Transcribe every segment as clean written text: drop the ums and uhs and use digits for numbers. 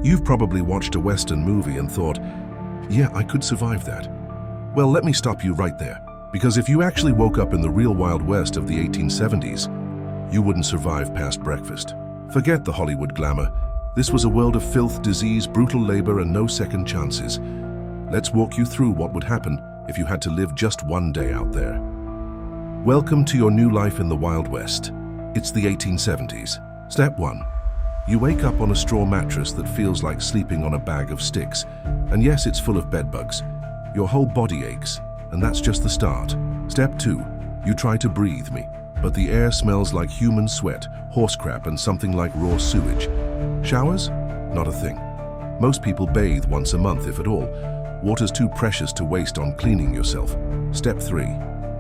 You've probably watched a Western movie and thought, yeah, I could survive that. Well, let me stop you right there, because if you actually woke up in the real Wild West of the 1870s, you wouldn't survive past breakfast. Forget the Hollywood glamour. This was a world of filth, disease, brutal labor, and no second chances. Let's walk you through what would happen if you had to live just one day out there. Welcome to your new life in the Wild West. It's the 1870s. Step 1. You wake up on a straw mattress that feels like sleeping on a bag of sticks. And yes, it's full of bedbugs. Your whole body aches, and that's just the start. Step 2. You try to breathe me, but the air smells like human sweat, horse crap, and something like raw sewage. Showers? Not a thing. Most people bathe once a month, if at all. Water's too precious to waste on cleaning yourself. Step 3.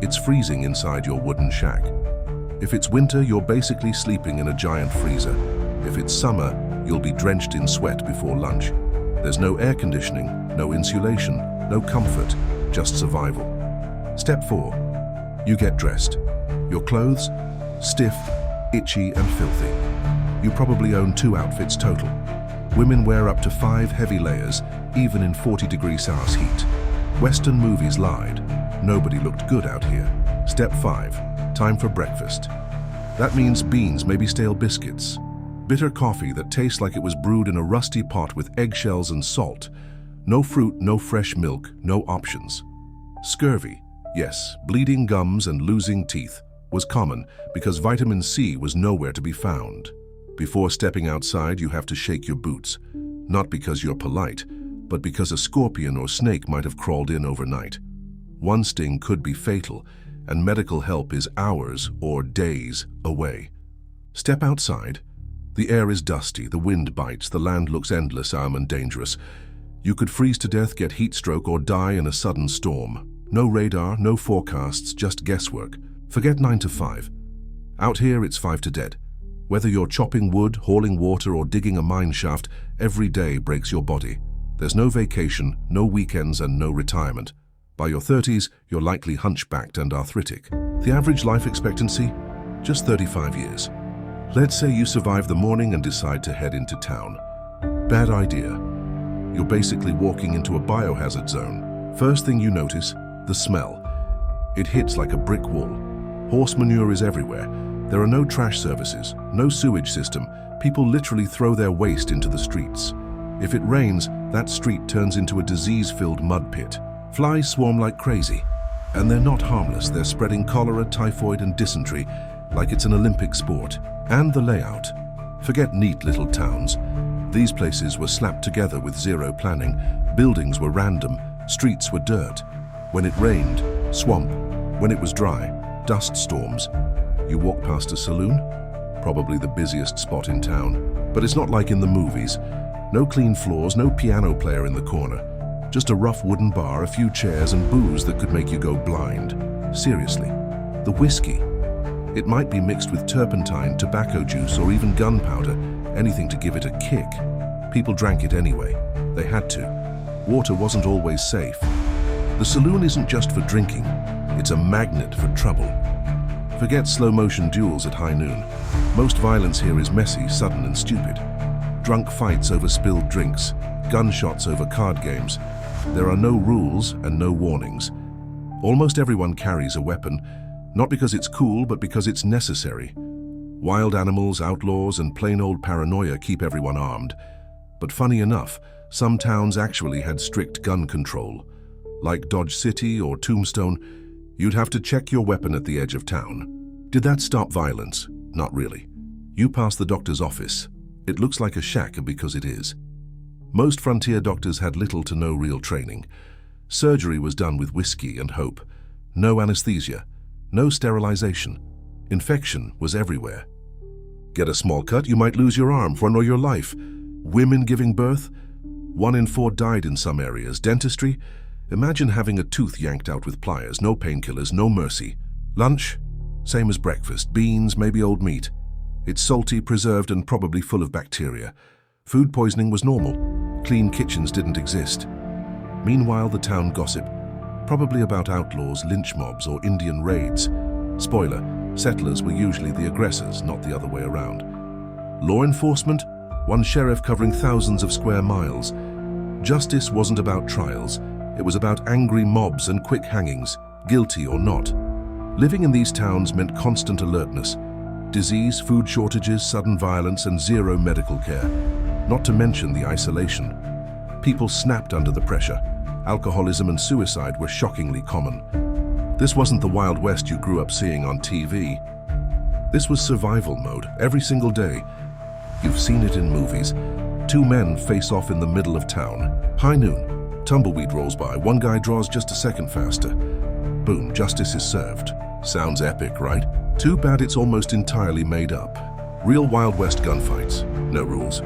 It's freezing inside your wooden shack. If it's winter, you're basically sleeping in a giant freezer. If it's summer, you'll be drenched in sweat before lunch. There's no air conditioning, no insulation, no comfort, just survival. Step 4. You get dressed. Your clothes? Stiff, itchy, and filthy. You probably own 2 outfits total. Women wear up to 5 heavy layers, even in 40-degree South heat. Western movies lied. Nobody looked good out here. Step 5. Time for breakfast. That means beans, maybe stale biscuits. Bitter coffee that tastes like it was brewed in a rusty pot with eggshells and salt. No fruit, no fresh milk, no options. Scurvy, yes, bleeding gums and losing teeth, was common because vitamin C was nowhere to be found. Before stepping outside, you have to shake your boots. Not because you're polite, but because a scorpion or snake might have crawled in overnight. One sting could be fatal, and medical help is hours or days away. Step outside. The air is dusty, the wind bites, the land looks endless, and dangerous. You could freeze to death, get heat stroke, or die in a sudden storm. No radar, no forecasts, just guesswork. Forget 9 to 5. Out here, it's 5 to dead. Whether you're chopping wood, hauling water, or digging a mine shaft, every day breaks your body. There's no vacation, no weekends, and no retirement. By your 30s, you're likely hunchbacked and arthritic. The average life expectancy? Just 35 years. Let's say you survive the morning and decide to head into town. Bad idea. You're basically walking into a biohazard zone. First thing you notice, the smell. It hits like a brick wall. Horse manure is everywhere. There are no trash services, no sewage system. People literally throw their waste into the streets. If it rains, that street turns into a disease-filled mud pit. Flies swarm like crazy. And they're not harmless. They're spreading cholera, typhoid, and dysentery like it's an Olympic sport. And the layout. Forget neat little towns. These places were slapped together with zero planning. Buildings were random. Streets were dirt. When it rained, swamp. When it was dry, dust storms. You walk past a saloon? Probably the busiest spot in town. But it's not like in the movies. No clean floors, no piano player in the corner. Just a rough wooden bar, a few chairs, and booze that could make you go blind. Seriously. The whiskey. It might be mixed with turpentine, tobacco juice, or even gunpowder, anything to give it a kick. People drank it anyway. They had to. Water wasn't always safe. The saloon isn't just for drinking. It's a magnet for trouble. Forget slow-motion duels at high noon. Most violence here is messy, sudden, and stupid. Drunk fights over spilled drinks, gunshots over card games. There are no rules and no warnings. Almost everyone carries a weapon, not because it's cool, but because it's necessary. Wild animals, outlaws, and plain old paranoia keep everyone armed. But funny enough, some towns actually had strict gun control. Like Dodge City or Tombstone, you'd have to check your weapon at the edge of town. Did that stop violence? Not really. You pass the doctor's office. It looks like a shack because it is. Most frontier doctors had little to no real training. Surgery was done with whiskey and hope. No anesthesia. No sterilization. Infection was everywhere. Get a small cut, you might lose your arm, for or your life. Women giving birth? 1 in 4 died in some areas. Dentistry? Imagine having a tooth yanked out with pliers, no painkillers, no mercy. Lunch? Same as breakfast. Beans, maybe old meat. It's salty, preserved, and probably full of bacteria. Food poisoning was normal. Clean kitchens didn't exist. Meanwhile, the town gossip. Probably about outlaws, lynch mobs, or Indian raids. Spoiler, settlers were usually the aggressors, not the other way around. Law enforcement? one sheriff covering thousands of square miles. Justice wasn't about trials, it was about angry mobs and quick hangings, guilty or not. Living in these towns meant constant alertness. Disease, food shortages, sudden violence, and zero medical care. Not to mention the isolation. People snapped under the pressure. Alcoholism and suicide were shockingly common. This wasn't the Wild West you grew up seeing on TV. This was survival mode, every single day. You've seen it in movies. Two men face off in the middle of town. High noon, tumbleweed rolls by, one guy draws just a second faster. Boom, justice is served. Sounds epic, right? Too bad it's almost entirely made up. Real Wild West gunfights. No rules,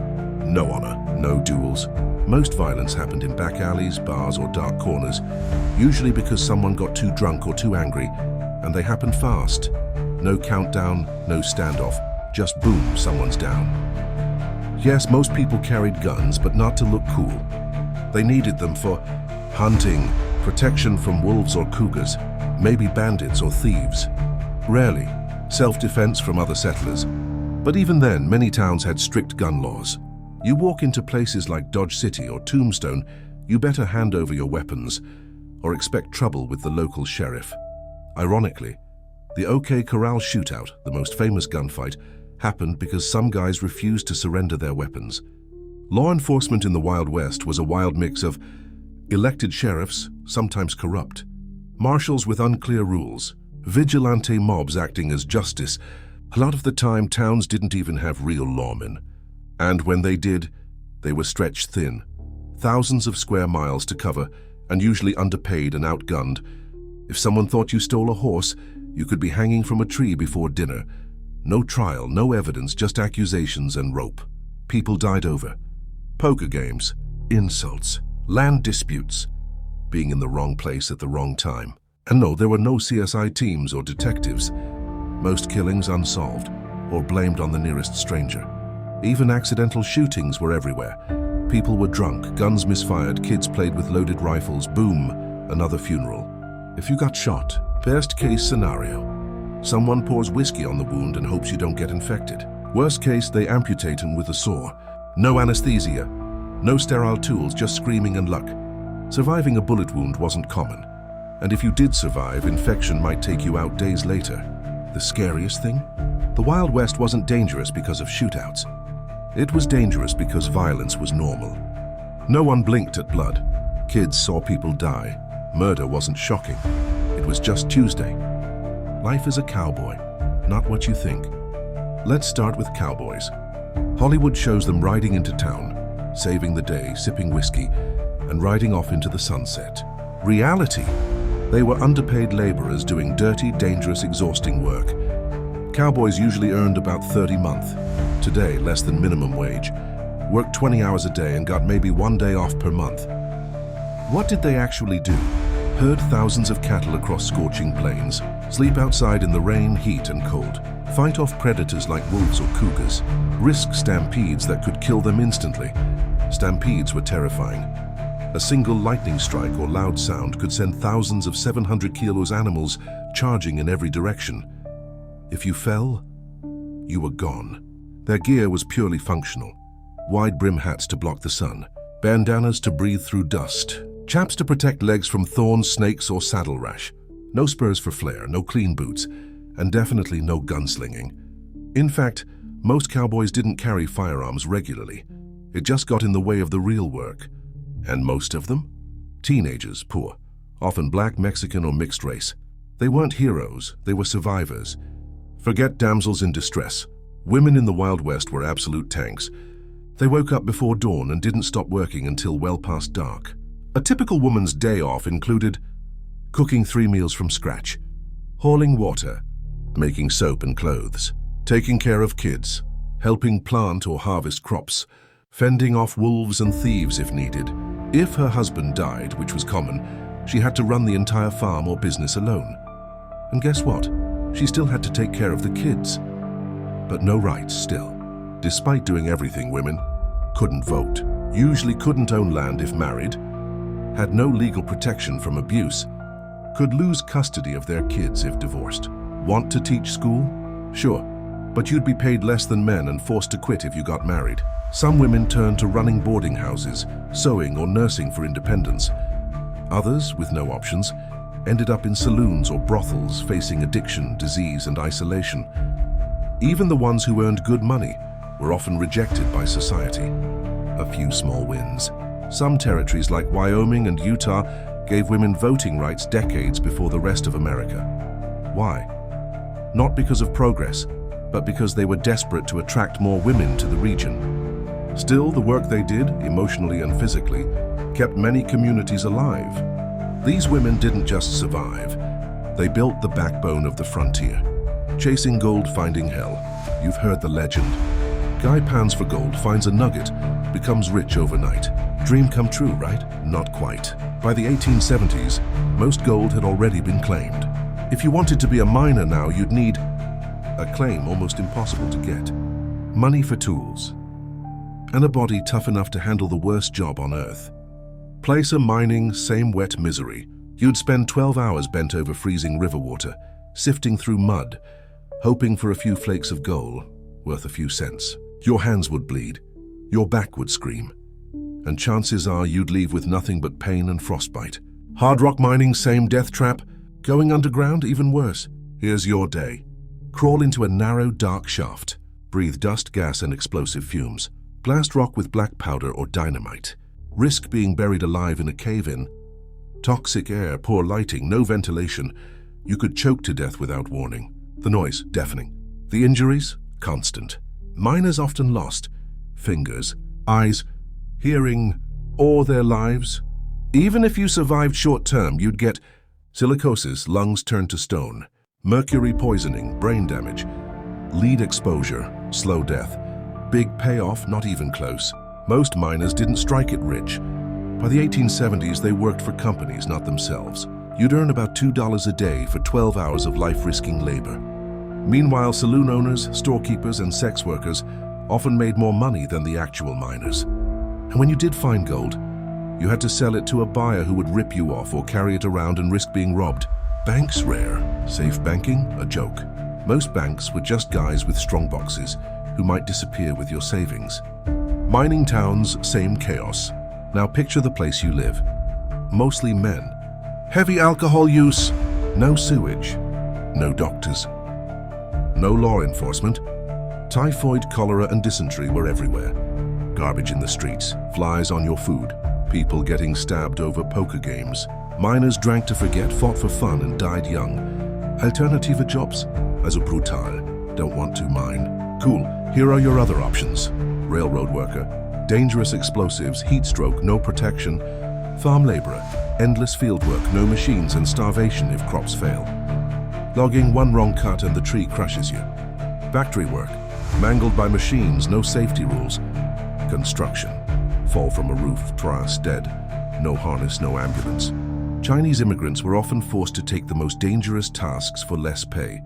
no honor, no duels. Most violence happened in back alleys, bars, or dark corners, usually because someone got too drunk or too angry, and they happened fast. No countdown, no standoff, just boom, someone's down. Yes, most people carried guns, but not to look cool. They needed them for hunting, protection from wolves or cougars, maybe bandits or thieves. Rarely, self-defense from other settlers. But even then, many towns had strict gun laws. You walk into places like Dodge City or Tombstone, you better hand over your weapons or expect trouble with the local sheriff. Ironically, the OK Corral shootout, the most famous gunfight, happened because some guys refused to surrender their weapons. Law enforcement in the Wild West was a wild mix of elected sheriffs, sometimes corrupt, marshals with unclear rules, vigilante mobs acting as justice. A lot of the time, towns didn't even have real lawmen. And when they did, they were stretched thin. Thousands of square miles to cover, and usually underpaid and outgunned. If someone thought you stole a horse, you could be hanging from a tree before dinner. No trial, no evidence, just accusations and rope. People died over poker games, insults, land disputes, being in the wrong place at the wrong time. And no, there were no CSI teams or detectives. Most killings unsolved or blamed on the nearest stranger. Even accidental shootings were everywhere. People were drunk, guns misfired, kids played with loaded rifles, boom, another funeral. If you got shot, best case scenario, someone pours whiskey on the wound and hopes you don't get infected. Worst case, they amputate him with a saw. No anesthesia, no sterile tools, just screaming and luck. Surviving a bullet wound wasn't common. And if you did survive, infection might take you out days later. The scariest thing? The Wild West wasn't dangerous because of shootouts. It was dangerous because violence was normal. No one blinked at blood. Kids saw people die. Murder wasn't shocking. It was just Tuesday. Life is a cowboy, not what you think. Let's start with cowboys. Hollywood shows them riding into town, saving the day, sipping whiskey, and riding off into the sunset. Reality: they were underpaid laborers doing dirty, dangerous, exhausting work. Cowboys usually earned about $30 a month. Today, less than minimum wage. Worked 20 hours a day and got maybe one day off per month. What did they actually do? Herd thousands of cattle across scorching plains, sleep outside in the rain, heat, and cold, fight off predators like wolves or cougars, risk stampedes that could kill them instantly. Stampedes were terrifying. A single lightning strike or loud sound could send thousands of 700 kilos animals charging in every direction. If you fell, you were gone. Their gear was purely functional. Wide brim hats to block the sun, bandanas to breathe through dust, chaps to protect legs from thorns, snakes, or saddle rash. No spurs for flair, no clean boots, and definitely no gunslinging. In fact, most cowboys didn't carry firearms regularly. It just got in the way of the real work. And most of them? Teenagers, poor, often black, Mexican, or mixed race. They weren't heroes, they were survivors. Forget damsels in distress. Women in the Wild West were absolute tanks. They woke up before dawn and didn't stop working until well past dark. A typical woman's day off included cooking 3 meals from scratch, hauling water, making soap and clothes, taking care of kids, helping plant or harvest crops, fending off wolves and thieves if needed. If her husband died, which was common, she had to run the entire farm or business alone. And guess what? She still had to take care of the kids. But no rights still. Despite doing everything, women couldn't vote, usually couldn't own land if married, had no legal protection from abuse, could lose custody of their kids if divorced. Want to teach school? Sure, But you'd be paid less than men and forced to quit if you got married. Some women turned to running boarding houses, sewing or nursing for independence. Others, with no options, ended up in saloons or brothels facing addiction, disease, and isolation. Even the ones who earned good money were often rejected by society. A few small wins. Some territories like Wyoming and Utah gave women voting rights decades before the rest of America. Why? Not because of progress, but because they were desperate to attract more women to the region. Still, the work they did, emotionally and physically, kept many communities alive. These women didn't just survive, they built the backbone of the frontier. Chasing gold, finding hell. You've heard the legend. Guy pans for gold, finds a nugget, becomes rich overnight. Dream come true, right? Not quite. By the 1870s, most gold had already been claimed. If you wanted to be a miner now, you'd need a claim almost impossible to get. Money for tools. And a body tough enough to handle the worst job on earth. Placer mining, same wet misery. You'd spend 12 hours bent over freezing river water, sifting through mud, hoping for a few flakes of gold, worth a few cents. Your hands would bleed, your back would scream, and chances are you'd leave with nothing but pain and frostbite. Hard rock mining, same death trap. Going underground, even worse. Here's your day. Crawl into a narrow, dark shaft. Breathe dust, gas, and explosive fumes. Blast rock with black powder or dynamite. Risk being buried alive in a cave-in. Toxic air, poor lighting, no ventilation. You could choke to death without warning. The noise, deafening. The injuries, constant. Miners often lost fingers, eyes, hearing, or their lives. Even if you survived short-term, you'd get silicosis, lungs turned to stone, mercury poisoning, brain damage, lead exposure, slow death. Big payoff, not even close. Most miners didn't strike it rich. By the 1870s, they worked for companies, not themselves. You'd earn about $2 a day for 12 hours of life-risking labor. Meanwhile, saloon owners, storekeepers, and sex workers often made more money than the actual miners. And when you did find gold, you had to sell it to a buyer who would rip you off or carry it around and risk being robbed. Banks rare. Safe banking, a joke. Most banks were just guys with strong boxes who might disappear with your savings. Mining towns, same chaos. Now picture the place you live. Mostly men. Heavy alcohol use. No sewage. No doctors. No law enforcement. Typhoid, cholera, and dysentery were everywhere. Garbage in the streets, flies on your food, people getting stabbed over poker games. Miners drank to forget, fought for fun, and died young. Alternative jobs? Also brutal. Don't want to mine. Cool, here are your other options. Railroad worker. Dangerous explosives, heat stroke, no protection. Farm laborer. Endless field work, no machines, and starvation if crops fail. Logging, one wrong cut and the tree crushes you. Factory work. Mangled by machines, no safety rules. Construction. Fall from a roof, twice dead. No harness, no ambulance. Chinese immigrants were often forced to take the most dangerous tasks for less pay.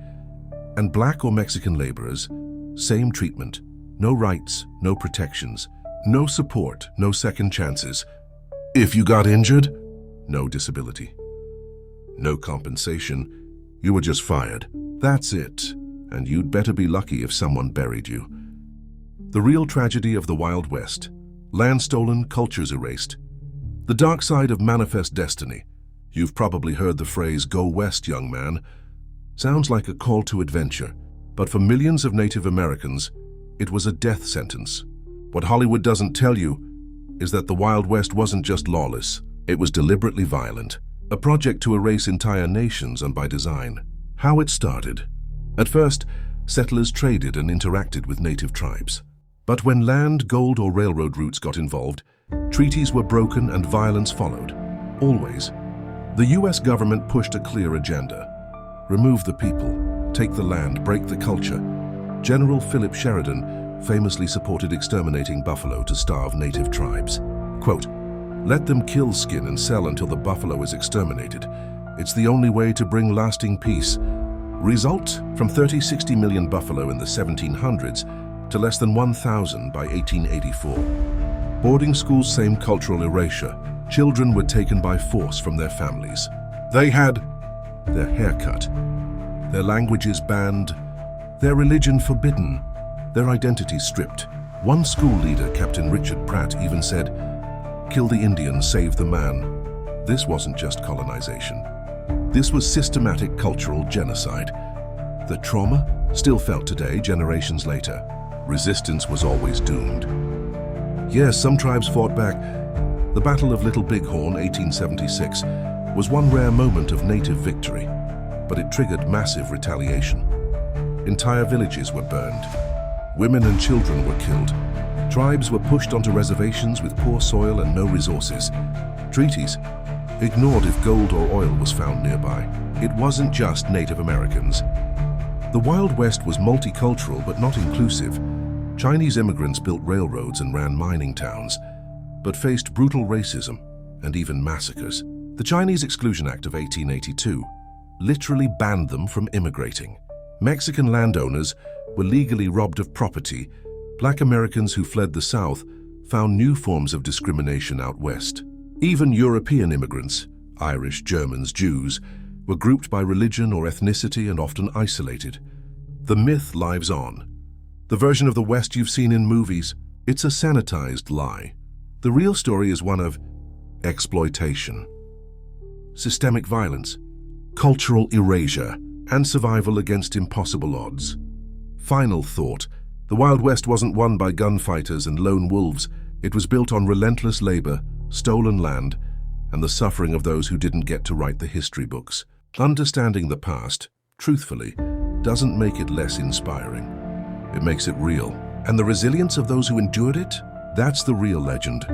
And black or Mexican laborers, same treatment. No rights, no protections. No support, no second chances. If you got injured, no disability. No compensation. You were just fired. That's it. And you'd better be lucky if someone buried you. The real tragedy of the Wild West. Land stolen, cultures erased. The dark side of manifest destiny. You've probably heard the phrase, "Go west, young man." Sounds like a call to adventure, but for millions of Native Americans, it was a death sentence. What Hollywood doesn't tell you is that the Wild West wasn't just lawless, it was deliberately violent. A project to erase entire nations, and by design. How it started. At first, settlers traded and interacted with native tribes. But when land, gold, or railroad routes got involved, treaties were broken and violence followed. Always. The US government pushed a clear agenda. Remove the people, take the land, break the culture. General Philip Sheridan famously supported exterminating buffalo to starve native tribes. Quote, "Let them kill, skin, and sell until the buffalo is exterminated. It's the only way to bring lasting peace." Result? From 30-60 million buffalo in the 1700s to less than 1,000 by 1884. Boarding schools, same cultural erasure. Children were taken by force from their families. They had their hair cut, their languages banned, Their religion forbidden, their identity stripped. One school leader, Captain Richard Pratt, even said, "Kill the Indian, save the man." This wasn't just colonization. This was systematic cultural genocide. The trauma, still felt today, generations later. Resistance was always doomed. Yes, some tribes fought back. The Battle of Little Bighorn, 1876, was one rare moment of native victory, but it triggered massive retaliation. Entire villages were burned. Women and children were killed. Tribes were pushed onto reservations with poor soil and no resources. Treaties ignored if gold or oil was found nearby. It wasn't just Native Americans. The Wild West was multicultural but not inclusive. Chinese immigrants built railroads and ran mining towns, but faced brutal racism and even massacres. The Chinese Exclusion Act of 1882 literally banned them from immigrating. Mexican landowners were legally robbed of property. Black Americans who fled the South found new forms of discrimination out west. Even European immigrants, Irish, Germans, Jews, were grouped by religion or ethnicity and often isolated. The myth lives on. The version of the West you've seen in movies, it's a sanitized lie. The real story is one of exploitation, systemic violence, cultural erasure, and survival against impossible odds. Final thought, the Wild West wasn't won by gunfighters and lone wolves. It was built on relentless labor, stolen land, and the suffering of those who didn't get to write the history books. Understanding the past, truthfully, doesn't make it less inspiring. It makes it real. And the resilience of those who endured it, that's the real legend.